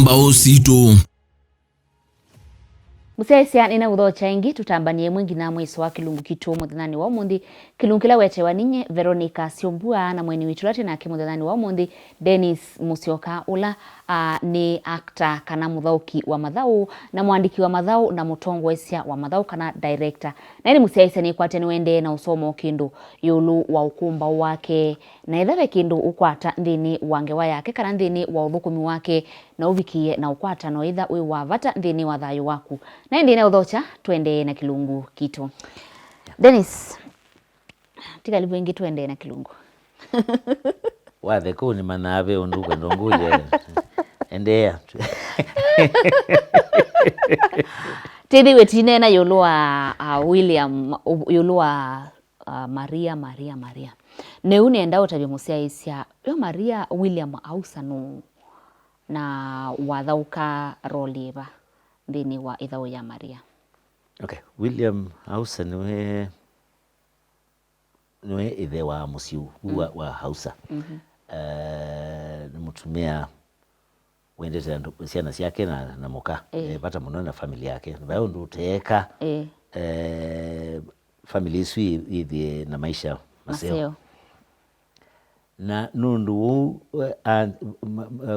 Ngumbau Situ. Musesia nina udhocha ingi tutambanie mwingi na mwiso wa kilungu kitu muthani wa umundi kilungu kila weche waninye Veronica Siombua na mweni witurati na kimuthani wa umundi Dennis Musyoka ula ni actor kana Muthauki wa Muthau na mwandiki wa Muthau na mutongwesia wa Muthau kana director na ni musesia ni kwate ni wende na usomo kindu yulu wa ukumba wake na ithabe kindu ukwata ndini wangewa yake kana ndini wa uthukumi wake na uvikie na ukwata no itha wi wavata ndini wa thayu waku na ndine udhocha twende na kilungu kitu. Dennis, tika lipo ingi twende na kilungu. Wathe kuni manabe unduko ndonguje. Endea. Tithi wetine na yolua William, yolua Maria. Ne uneenda utabi musia isia, yo Maria William ausanu na wathauka roli eba. Ndini wa ithau ya Maria. Okay, William Hausa niwe ithe wa Musyu wa Hausa. Mutumia wendete ciana ciake na muka bata muno na familia yake. Bayo ndu teka family isu ithie na maisha maseo. Na nundu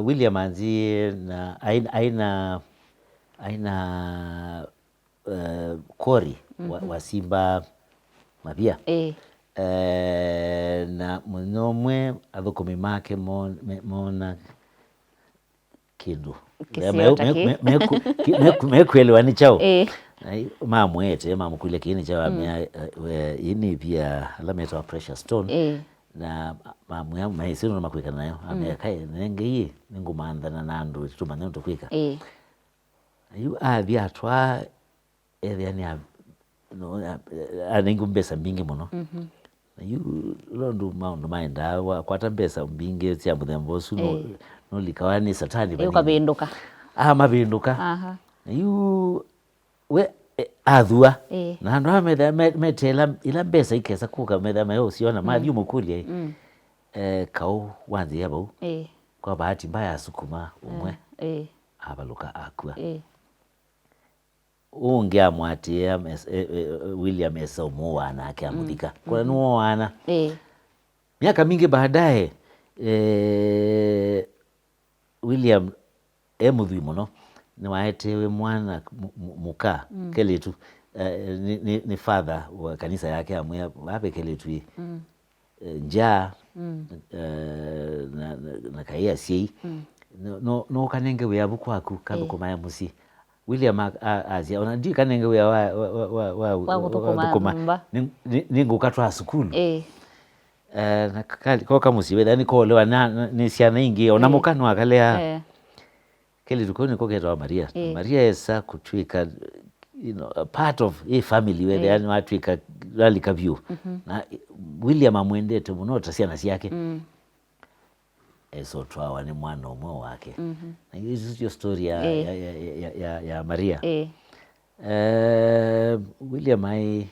William anzi na aina kori wa simba mabia na munomwe athukumi make mona kindu mekwelewa ni chao mamwete mamukuile kini chao ini pia alameta wa precious stone na mamu ya maisino na makwika nayo amekae nengei ningumandana na andu tumanya ntokwika yu atwa yani no aningu mbesa mbingi muno yu londu maundu mainda kwata mbesa mbingi cia muthembosu no likawani satani bani ukabinduka mabinduka yu we athua na ndo metela ila mbesa ikesa kuka metha mayo siona mathi umukulia kau wanzi yabo kwa bahati mbaya sukuma umwe abaluka akua ungia mwatia William Esomo wana ake amuthika kwa nuo wana miaka mingi baadaye William emuthui muno ni waetewe mwana muka keletu ni father wa kanisa yake amwe wape keletu njaa na kaya sei no kanenge weabu kwaku kabuko maya musi William azia ona ndi kanenge wea wa ningu katwa sukulu na koka musi wetha ni kolewa ni ciana ingi ona mukano akalea kele tukoni koketwa Maria Maria esa kutwika a part of a family where yani watwika lalika view na William amwendete muno tasiana yake eso twawa ni mwana umwe wake na hiyo is story ya Maria William ai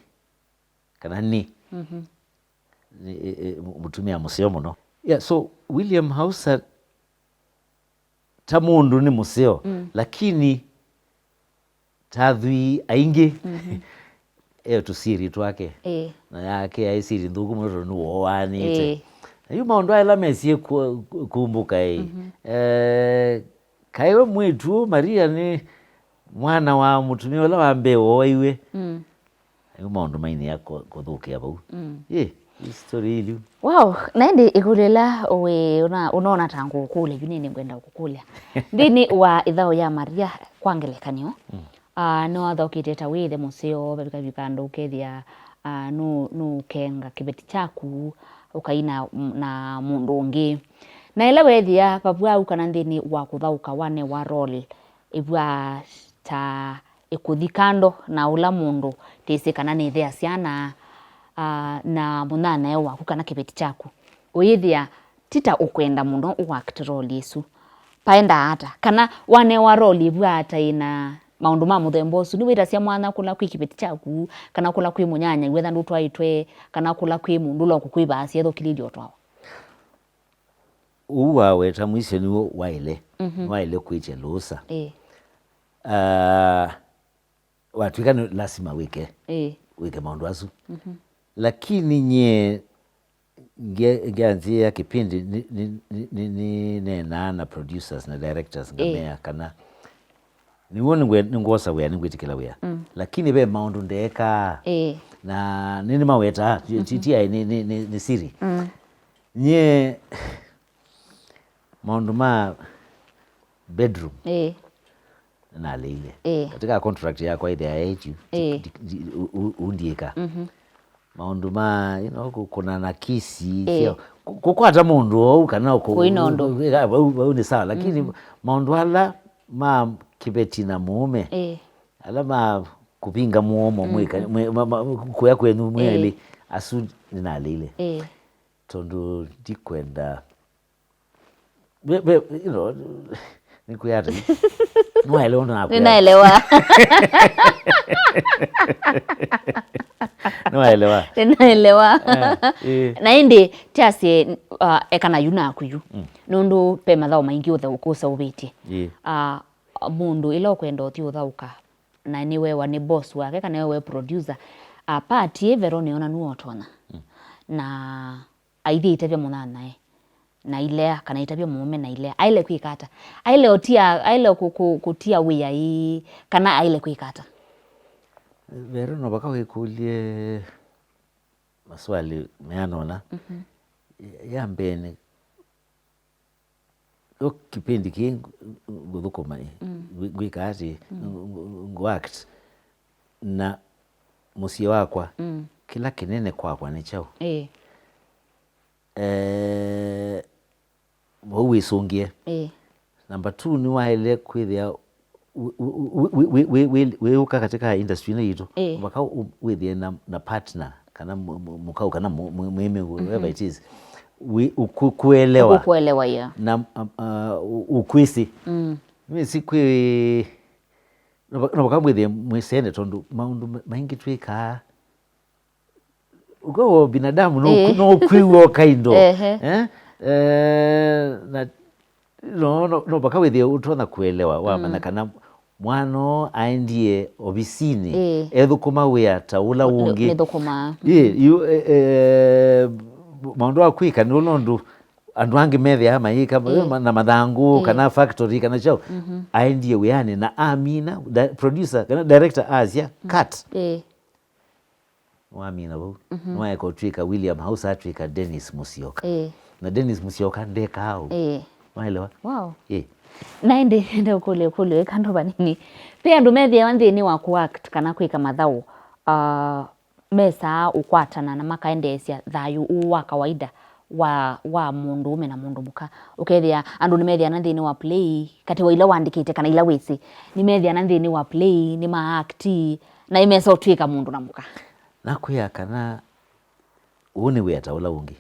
kanani mutumia museo muno so William Hausa tamundu ni museo lakini tathui aingi tusiri twake na yake aisiri ndugu muno nuo wanite yu maundu ila mesie kumbuka kaiwe mwitu Maria ni mwana wa mutumia wala wambeo waiwe yu maundu maini ya kuthukia bau story ili wow naende ikulela we unaona tangu kule junini ngwenda kukulia ndini wa ithao ya Maria kwangelekanio no athokiteta withe museo babika bikando ukethia no kenga kibeti chaku ukaina na mundu ungi na ila wethia papua ukana ndini wa kuthauka wane wa role ibwa ta ikuthikando na ula mundu tisi kana ni thea ciana na munana ewa kukana kibeti chaku uyithia tita ukwenda muno uact role isu paenda hata kana wane wa role ibwa hata ina maundu ma muthembosu ni wira cia mwana kula kwi kibeti chaku kana kula kwi munyanya wetha ndu twaitwe kana kula kwi mundu lo kukwiba cia thokilidio twawa uwa weta mwisho ni waile kuiche lusa watuika ni lasima wike maundu asu lakini nye ngeanzia kipindi ni nena na producers na directors ngamea kana niwo ningosa wea ningwitikila wea lakini be maundu ndeka na nini maweta titia ni siri nye maundu ma bedroom na leile katika contract yako ile ya age undieka maundu ma kuna nakisi kukwata mundu ou kana ni sawa lakini maundu ala ma kibeti na mume ala ma kupinga muomo mwika kuya kwenu mweli asu nina leile tondu dikwenda nikuyata nwaelewa ndo nakuya ninaelewa ninaelewa na indi tiasi ekana yuna akuyu nundu pe mathao maingi uthaukusa ubiti mundu ila ukwenda uthi uthauka na ni wewa ni boss wake kana wewe producer part evero ni ona nuotona na aithi itavya munana nae na ile kana itavya mume na ile aile kwikata aile kutia wia hii kana aile kwikata vero no baka wikulie maswali meanona ya mbene kipindi ki guthukuma gwikati ngwact na musie wakwa kila kinene kwakwa ni chao wisungie number 2 ni waile kwithia weuka katika industry ni yitu baka withie na partner kana mukau kana mweme whoever it is ukuelewa ya na ukwisi mimi sikwi no bakamwithie mwisene tondu maundu maingi twika uko binadamu no kwiwo kaindo na no bakawithie utona kuelewa wamana kana mwano aendie obisini ethukuma wia taula ungi nithukuma maundu akwika ni nondu andu angi methia maika na mathangu kana factory kana chao aendie wiani na amina producer kana director asia cut wamina bo nwaeko twika William House atwika Dennis Musyoka na Dennis Musyoka ndekao waelewa na ende kule kando banini pia andu methia wanthini wa kuact kana kwika mathau mesa ukwatana na makaendesia thayu uwa kawaida wa mundu ume na mundu muka ukethia andu ni methia na nthini wa play kati wa ila wandikite kana ila wisi ni methia na nthini wa play ni maakti na imesa utwika mundu na muka nakuya kana uone weta ula ungi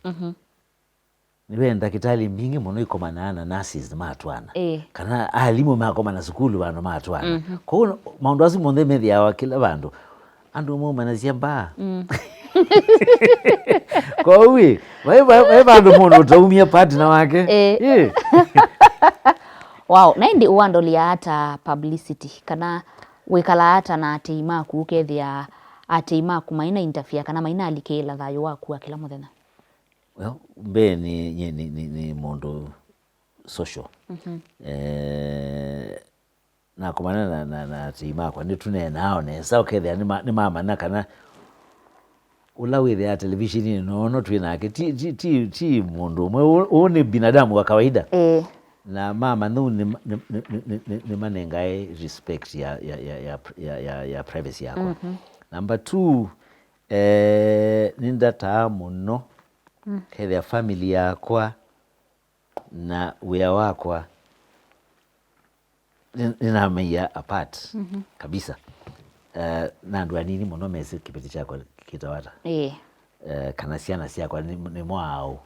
niwe ndakitali mingi muno ikomanana nurses matwana kana alimu makomana sukulu bano matwana ko maundu asu monde methia wa kila bandu andu mo manazia mba kwa wi wewe bandu muno utaumia partner wake wow na ndi uandolia hata publicity kana wikala hata na ateima kukethia ateima kumaina interfere kana maina alikela thayo waku kila muthenya well mbe ni mundu social na kumana na ateima kwa ndi tunenao nesa ukethia ni mama na kana ulawithe ya televisheni no twinake ti mundu umwe une binadamu wa kawaida na mama no ni manengae respect ya privacy yako number 2 nindata muno ketha family yakwa na wia wakwa ninamenya apart kabisa na andu anini muno mesi kipeti chakwa kitawata kana ciana ciakwa ni mwao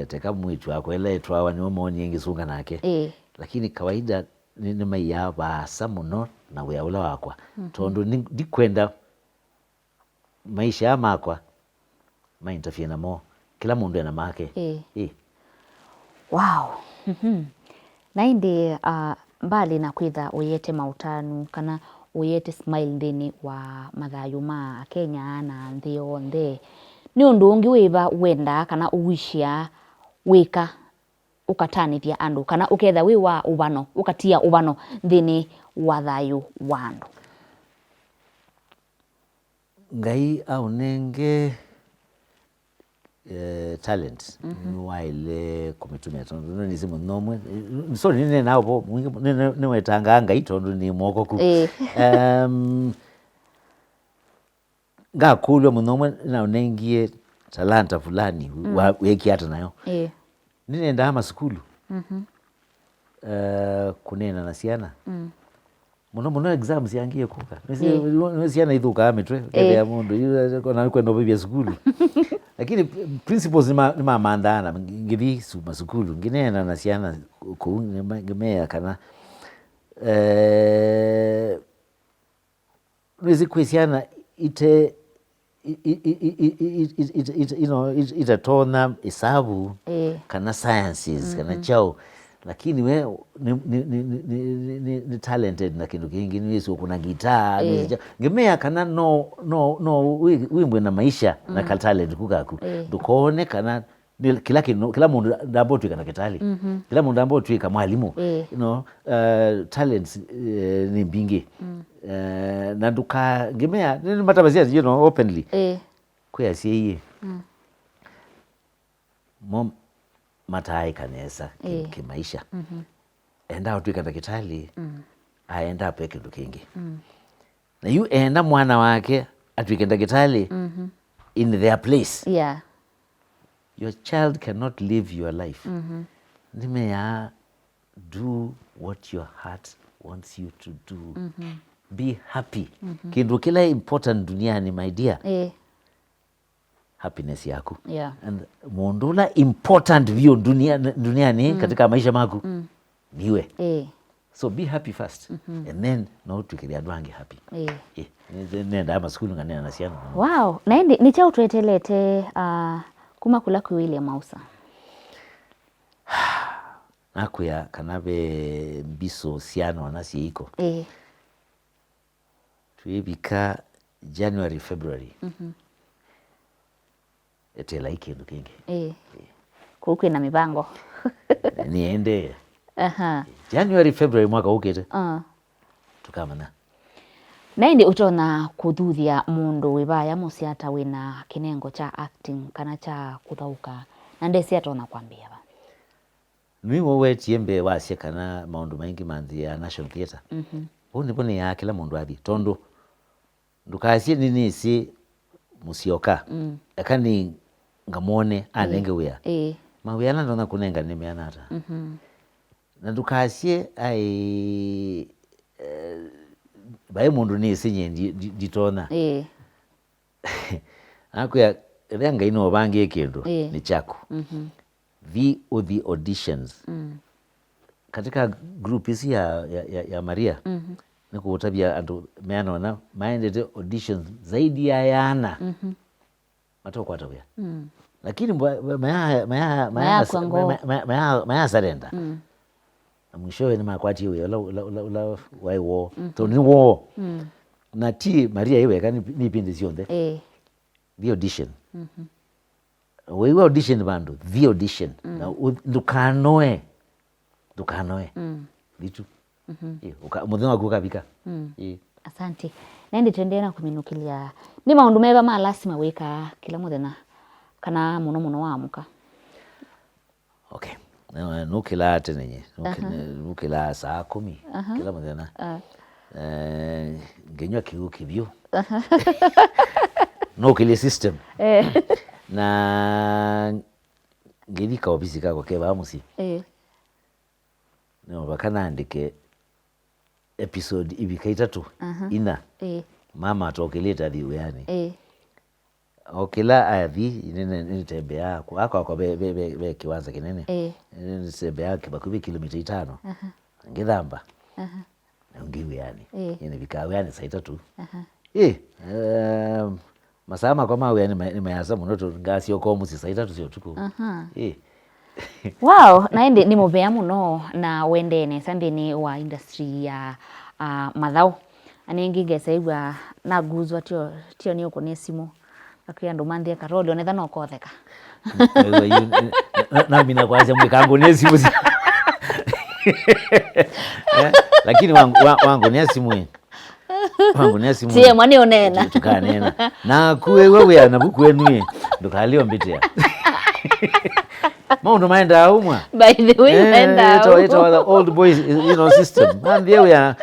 teka mwitu wako ele twawa ni moni ngisunga nake lakini kawaida ni maiya basa muno na wia ula wakwa tondu ndikwenda maisha ya makwa mainterfere na mo kila mundu ena make Wow. Na indi mbali na kwitha uyete mautanu kana uyete smile ndini wa mathayu ma Kenya na nthi yonthe ni undu ungi wiva wenda kana uwishia wika ukatanithia andu kana uketha wi wa ubano ukatia ubano nthini wa thayu wa andu? Ngai au nenge talent waile kumitumia tondu ni simu nomwe so nine nawo ni wetanga ngai tondu ni mokoku ngakulwa munomwe na nengie talanta fulani wekiata nayo ninenda masukulu kunena na ciana muno exams yangie kuka ciana ithuka mitwe kethea mundu na kwenda bibia sukulu lakini principles ni mamandana ngithi masukulu nginena na ciana ku ngimea kana nizi kwisiana ite itatona isabu kana sciences kana chao lakini we ni talented na kindu kingi niso kuna gitaa ngemea kana no wimbwe na maisha na ka talent kukaku dukone kana kila mundu ndambo twika na kitali kila mundu ndambo twika mwalimu talents ni mbingi na duka ngemea ni matabazia openly kwa siye mom matai kanesa kimaisha enda utwika ndakitali aenda peke kindu kingi na yu enda mwana wake atwike ndakitali in their place. Your child cannot live your life. Nimeya do what your heart wants you to do. Be happy. Kindu kila important duniani my dear. Happiness yako. And mondula important view duniani katika maisha mako niwe. So be happy first. And then no tukiria dwange happy. Nenda ama skulu nganena na ciana. Wow. Na ni cha utwetelete kuma kula kuwile mausa. Nakuya kanabe biso ciana wanasi iko. Tuibika January, February. Etela ikindu kingi. Kukwe na mibango. Niende. January, February mwaka ukete. Tukamana. Na indi utona kuthuthia mundu wibaya musiata wina kinengo cha acting kana cha kuthauka na ndesi atona kwambia ba mimi wetie mbe wasie kana maundu maingi manthi ya National Theatre ndipo ni ya kila mundu athi tondu ndukasie nini si Musyoka akani ngamone anenge wia mawia na ndona kunenga nimeana hata na ndukasie ai bae mundu ni sinye ditona akuya renga ino bangi kindu ni chako the auditions katika group isi ya Maria niko utabia andu meana na maende auditions zaidi ya yana matoko kwata wia lakini maya sarenda mwishowe ni makwati iwe la waiwo to ni wo na ti Maria iwe kani ni pindi sionde the audition wewe audition bandu the audition na dukanoe vitu muthima kukabika asante nendi twendena kuminukilia ni maundu meba ma lasima wika kila muthenya kana muno wamuka. Okay. Nukila tenenye nukila saa 10 kila muthenya ngenywa kiu kibyo nukili system na ngirika ofisi kako keba musi no bakana andike episode ibika 3 ina mama atokeleta thiwe yani okila athi nene tembea kwa be kiwanza kinene tembea kibakubi kilomita 5 ngithamba ngiwe yani yani bikawe yani saa 3 masama kwa mawe yani ni mayasa muno to ngasi oko musi saa 3 sio tuko Wow, naende ni mubea muno na wendene sandini wa industry ya mathau. Anengi ngesaigwa na guzwa tio ni ukone simu. Akia ndo manthia karoli onetha no kotheka. Na mina kwaje mwikangu ne simu. Lakini wangu ni simu. Wangu ni simu. Tie mwani onena. Tukanena. Na kuwe wewe na buku nue ndokalio mbitia. Maundu maenda umwa. By the way maenda. It's all the old boys, system. And there we are.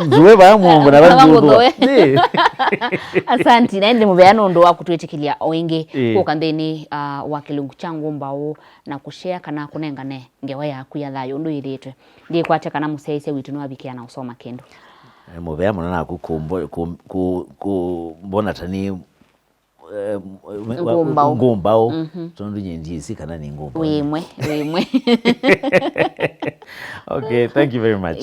Nzuweba mungu na bandu. Asanti naende mubeano ndo wa kutwetikilia oingi kukanthini wa kilungu cha Ngumbau na kushare kana kunengane ngewa yaku ya thayo ndu iritwe ndi kwate kana museise witu no abikia na usoma kendo mubeamo na kumbona tani Ngumbau tondu nyendisi kana ni Ngumbau wimwe Okay, thank you very much.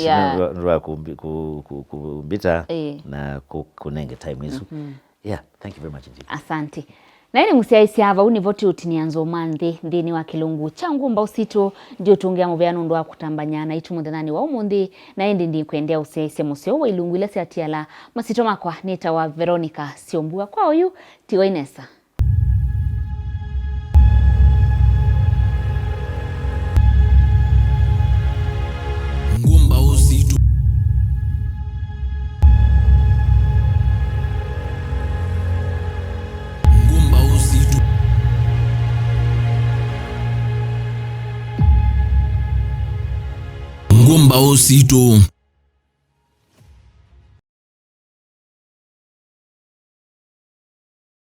Nwa kumbita na kunenge time isu. Yeah, thank you very much indeed. Asante. Na ile musiaisi hava univoti utinianzo mande ndini wa kilungu cha Ngumbau Situ ndio tuongea mubeano ndo wa kutambanyana itu muthenani wa umundi na endi ndi kwendea usiaisi museo wa ilungu ile atiala masito makwa nita wa Veronica Siombua kwa uyu tiwa Inesa. Ngumbau Situ. Ngumbau Situ. Ngumbau Situ.